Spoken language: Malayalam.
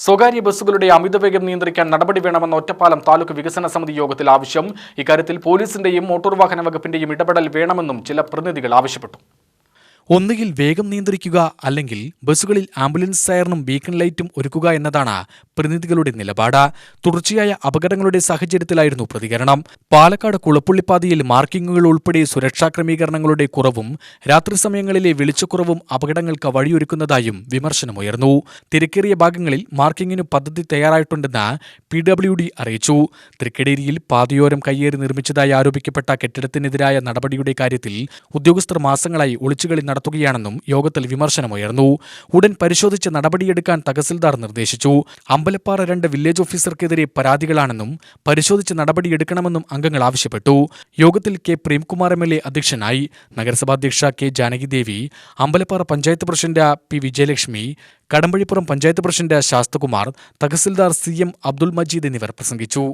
സ്വകാര്യ ബസ്സുകളുടെ അമിതവേഗം നിയന്ത്രിക്കാൻ നടപടി വേണമെന്ന ഒറ്റപ്പാലം താലൂക്ക് വികസന സമിതി യോഗത്തിൽ ആവശ്യം. ഇക്കാര്യത്തിൽ പോലീസിന്റെയും മോട്ടോർ വാഹന വകുപ്പിന്റെയും ഇടപെടൽ വേണമെന്നും ചില പ്രതിനിധികൾ ആവശ്യപ്പെട്ടു. ഒന്നുകിൽ വേഗം നിയന്ത്രിക്കുക, അല്ലെങ്കിൽ ബസ്സുകളിൽ ആംബുലൻസ് സൈറനും ബീക്കൺ ലൈറ്റും ഒരുക്കുക എന്നതാണ് പ്രതിനിധികളുടെ നിലപാട്. തുടർച്ചയായ അപകടങ്ങളുടെ സാഹചര്യത്തിലായിരുന്നു പ്രതികരണം. പാലക്കാട് കുളപ്പുള്ളിപ്പാതയിൽ മാർക്കിങ്ങുകൾ ഉൾപ്പെടെ സുരക്ഷാ ക്രമീകരണങ്ങളുടെ കുറവും രാത്രി സമയങ്ങളിലെ വെളിച്ചക്കുറവും അപകടങ്ങൾക്ക് വഴിയൊരുക്കുന്നതായും വിമർശനമുയർന്നു. തിരക്കേറിയ ഭാഗങ്ങളിൽ മാർക്കിങ്ങിന് പദ്ധതി തയ്യാറായിട്ടുണ്ടെന്ന് PWD അറിയിച്ചു. തൃക്കടേരിയിൽ പാതയോരം കയ്യേറി നിർമ്മിച്ചതായി ആരോപിക്കപ്പെട്ട കെട്ടിടത്തിനെതിരായ നടപടിയുടെ കാര്യത്തിൽ ഉദ്യോഗസ്ഥർ മാസങ്ങളായി ഒളിച്ചുകളി നടത്തുകയാണെന്നും യോഗത്തിൽ വിമർശനമുയർന്നു. ഉടൻ പരിശോധിച്ച് നടപടിയെടുക്കാൻ തഹസിൽദാർ നിർദ്ദേശിച്ചു. അമ്പലപ്പാറ 2 വില്ലേജ് ഓഫീസർക്കെതിരെ പരാതികളാണെന്നും പരിശോധിച്ച് നടപടിയെടുക്കണമെന്നും അംഗങ്ങൾ ആവശ്യപ്പെട്ടു. യോഗത്തിൽ K. പ്രേംകുമാർ MLA അധ്യക്ഷനായി. നഗരസഭാധ്യക്ഷ K. Janakidevi, Ambalappara panchayat president P. Vijayalakshmi, Kadambazhipuram panchayat president Sasthakumar, tahsildar CM Abdul Majeed എന്നിവർ പ്രസംഗിച്ചു.